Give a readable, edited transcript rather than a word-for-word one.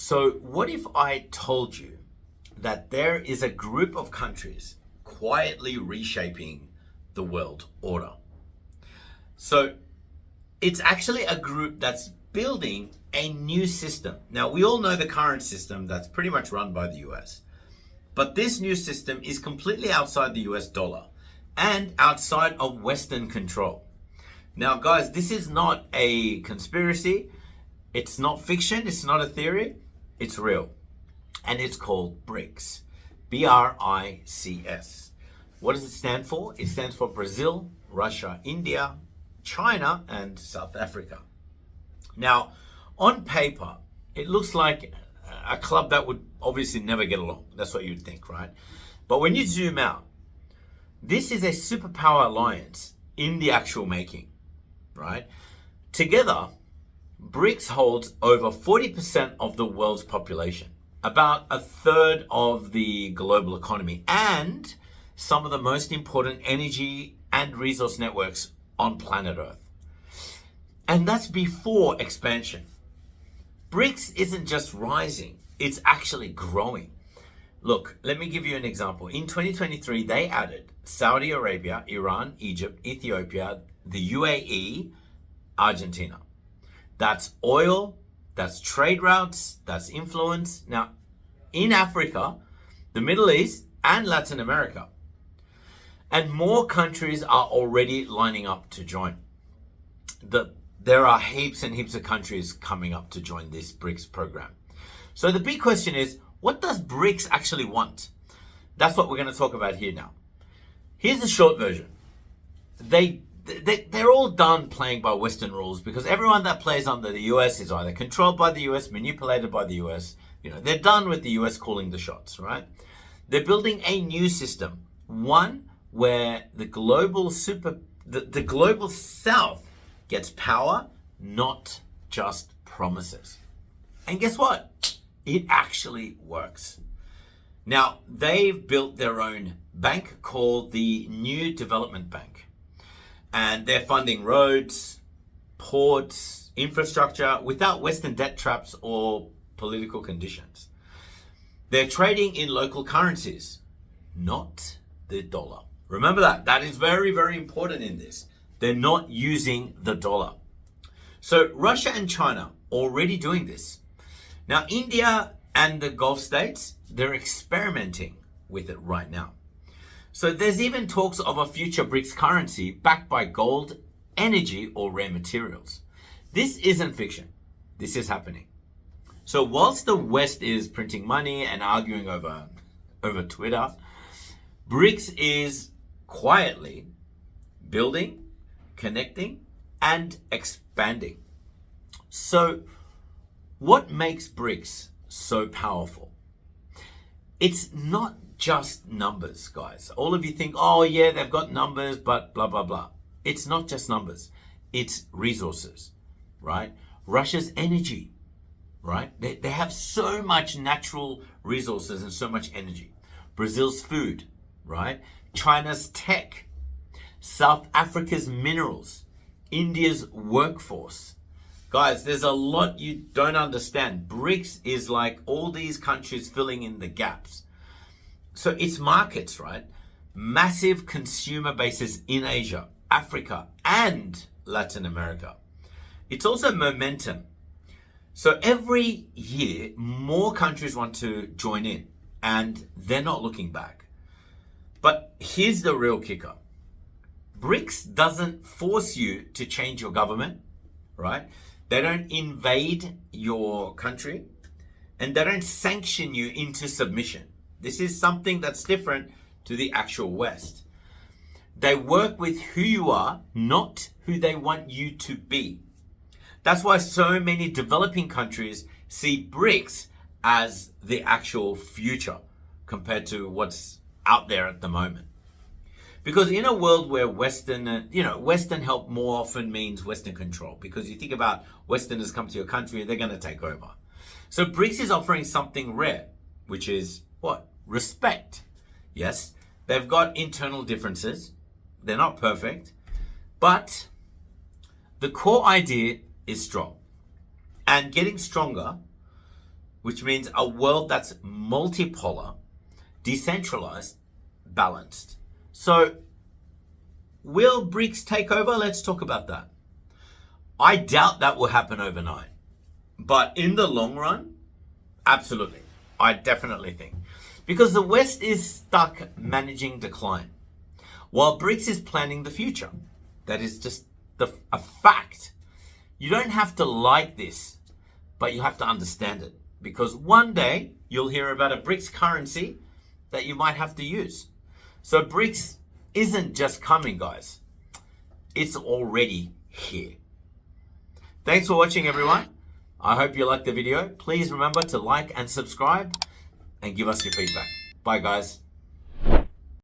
So what if I told you that there is a group of countries quietly reshaping the world order? So it's actually a group that's building a new system. Now, we all know the current system that's pretty much run by the US. But this new system is completely outside the US dollar and outside of Western control. Now, guys, this is not a conspiracy. It's not fiction. It's not a theory. It's real. And it's called Brics. BRICS. What does it stand for? It stands for Brazil, Russia, India, China, and South Africa. Now, on paper, it looks like a club that would obviously never get along. That's what you'd think, right? But when you zoom out, this is a superpower alliance in the actual making, right? Together, BRICS holds over 40% of the world's population, about a third of the global economy, and some of the most important energy and resource networks on planet Earth. And that's before expansion. BRICS isn't just rising, it's actually growing. Look, let me give you an example. In 2023, they added Saudi Arabia, Iran, Egypt, Ethiopia, the UAE, Argentina. That's oil, that's trade routes, that's influence. Now, in Africa, the Middle East, and Latin America. And more countries are already lining up to join. There are heaps and heaps of countries coming up to join this BRICS program. So the big question is, what does BRICS actually want? That's what we're going to talk about here now. Here's the short version. They're all done playing by Western rules because everyone that plays under the US is either controlled by the US, manipulated by the US. You know, they're done with the US calling the shots, right? They're building a new system, one where the global South gets power, not just promises. And guess what? It actually works. Now, they've built their own bank called the New Development Bank. And they're funding roads, ports, infrastructure without Western debt traps or political conditions. They're trading in local currencies, not the dollar. Remember that. That is very, very important in this. They're not using the dollar. So Russia and China already doing this. Now, India and the Gulf states, they're experimenting with it right now. So there's even talks of a future BRICS currency backed by gold, energy, or rare materials. This isn't fiction. This is happening. So whilst the West is printing money and arguing over Twitter, BRICS is quietly building, connecting, and expanding. So what makes BRICS so powerful? It's not just numbers, guys. All of you think, oh yeah, they've got numbers, but blah, blah, blah. It's not just numbers. It's resources, right? Russia's energy, right? They have so much natural resources and so much energy. Brazil's food, right? China's tech, South Africa's minerals, India's workforce. Guys, there's a lot you don't understand. BRICS is like all these countries filling in the gaps. So it's markets, right? Massive consumer bases in Asia, Africa, and Latin America. It's also momentum. So every year, more countries want to join in, and they're not looking back. But here's the real kicker. BRICS doesn't force you to change your government, right? They don't invade your country, and they don't sanction you into submission. This is something that's different to the actual West. They work with who you are, not who they want you to be. That's why so many developing countries see BRICS as the actual future compared to what's out there at the moment. Because in a world where Western help more often means Western control. Because you think about Westerners come to your country and they're going to take over. So BRICS is offering something rare, which is what? Respect. Yes, they've got internal differences. They're not perfect. But the core idea is strong. And getting stronger which means a world that's multipolar, decentralized, balanced. So, will Brics take over? Let's talk about that. I doubt that will happen overnight. But in the long run, absolutely. I definitely think. Because the West is stuck managing decline, while Brics is planning the future. That is just a fact. You don't have to like this, but you have to understand it. Because one day, you'll hear about a Brics currency that you might have to use. So Brics isn't just coming, guys. It's already here. Thanks for watching, everyone. I hope you liked the video. Please remember to like and subscribe and give us your feedback. Bye, guys.